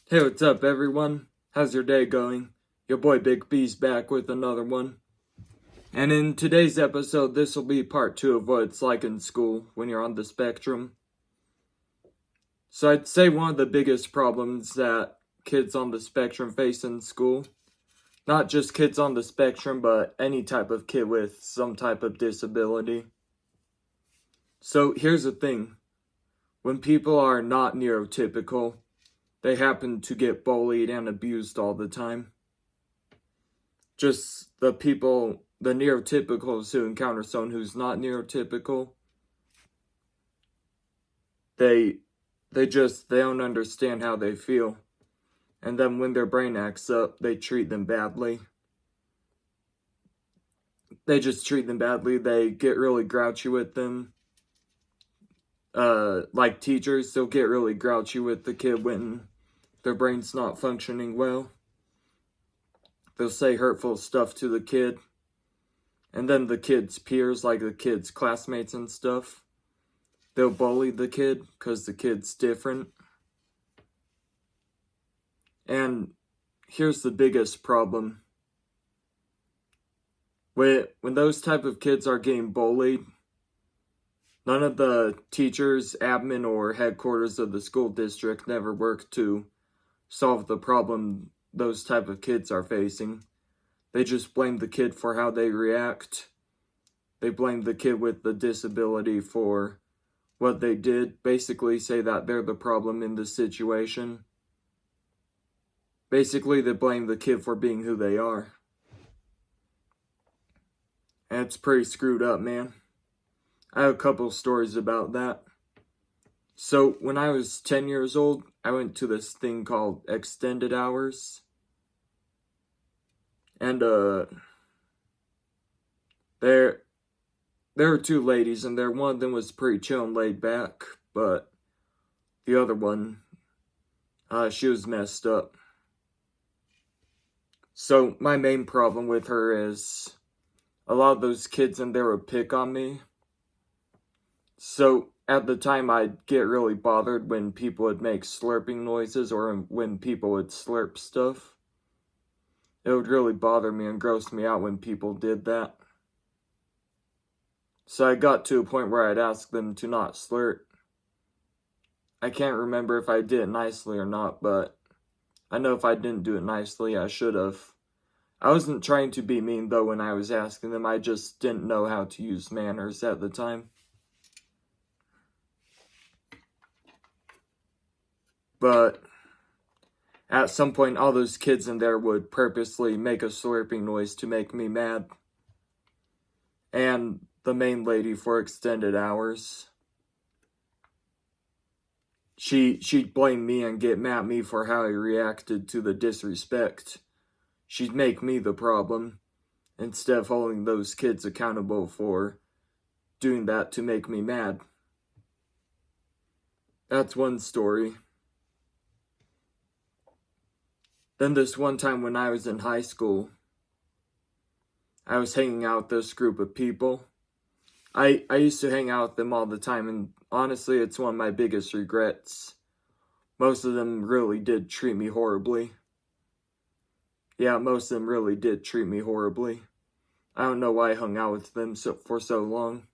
Hey, what's up, everyone? How's your day going? Your boy Big B's back with another one. And in today's episode, this will be part 2 of what it's like in school when you're on the spectrum. So I'd say one of the biggest problems that kids on the spectrum face in school, not just kids on the spectrum, but any type of kid with some type of disability. So here's the thing. When people are not neurotypical, they happen to get bullied and abused all the time. Just the neurotypicals who encounter someone who's not neurotypical, they don't understand how they feel. And then when their brain acts up, they treat them badly. They just treat them badly. They get really grouchy with them. Like teachers, they'll get really grouchy with the kid when their brain's not functioning well. They'll say hurtful stuff to the kid. And then the kid's peers, like the kid's classmates and stuff, they'll bully the kid because the kid's different. And here's the biggest problem. When those type of kids are getting bullied, none of the teachers, admin, or headquarters of the school district never work to solve the problem those type of kids are facing. They just blame the kid for how they react. They blame the kid with the disability for what they did. Basically say that they're the problem in the situation. Basically, they blame the kid for being who they are. And it's pretty screwed up, man. I have a couple stories about that. So, when I was 10 years old, I went to this thing called extended hours. And, there were two ladies, and one of them was pretty chill and laid back, but the other one, she was messed up. So, my main problem with her is a lot of those kids in there would pick on me. So, at the time, I'd get really bothered when people would make slurping noises or when people would slurp stuff. It would really bother me and gross me out when people did that. So I got to a point where I'd ask them to not slurp. I can't remember if I did it nicely or not, but I know if I didn't do it nicely, I should have. I wasn't trying to be mean, though, when I was asking them. I just didn't know how to use manners at the time. But at some point, all those kids in there would purposely make a slurping noise to make me mad. And the main lady for extended hours, she'd blame me and get mad at me for how I reacted to the disrespect. She'd make me the problem instead of holding those kids accountable for doing that to make me mad. That's one story. Then this one time when I was in high school, I was hanging out with this group of people. I used to hang out with them all the time, and honestly, it's one of my biggest regrets. Most of them really did treat me horribly. Yeah, most of them really did treat me horribly. I don't know why I hung out with them for so long.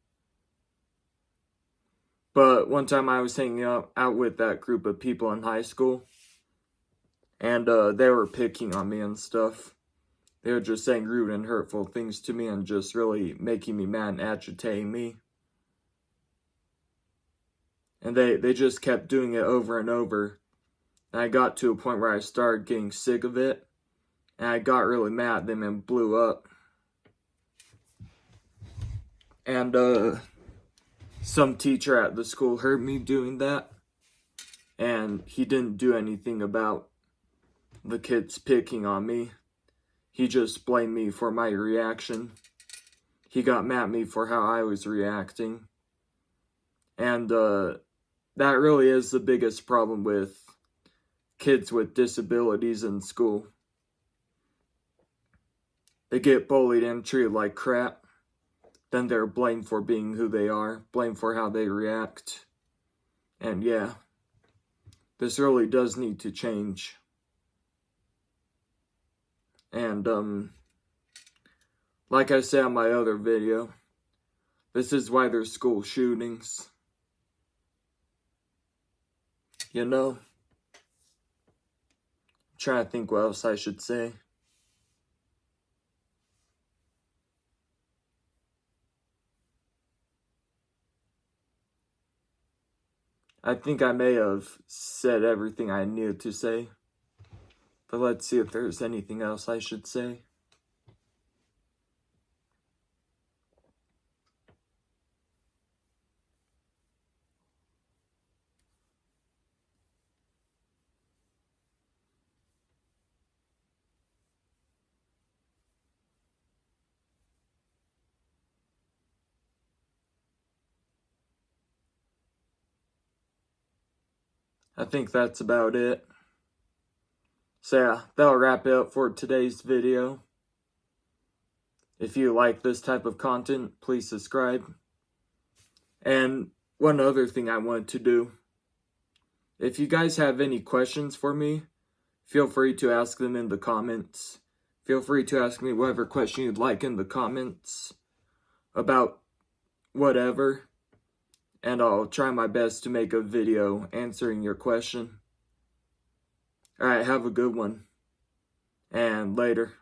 But one time I was hanging out with that group of people in high school, and they were picking on me and stuff. They were just saying rude and hurtful things to me and just really making me mad and agitating me. And they just kept doing it over and over. And I got to a point where I started getting sick of it. And I got really mad at them and blew up. And some teacher at the school heard me doing that. And he didn't do anything about the kids picking on me. He just blamed me for my reaction. He got mad at me for how I was reacting. And that really is the biggest problem with kids with disabilities in school. They get bullied and treated like crap. Then they're blamed for being who they are, blamed for how they react. And yeah, this really does need to change. And, like I said on my other video, this is why there's school shootings. You know? I'm trying to think what else I should say. I think I may have said everything I needed to say. But let's see if there's anything else I should say. I think that's about it. So yeah, that'll wrap it up for today's video. If you like this type of content, please subscribe. And one other thing I wanted to do, if you guys have any questions for me, feel free to ask them in the comments. Feel free to ask me whatever question you'd like in the comments about whatever. And I'll try my best to make a video answering your question. Alright, have a good one. And later.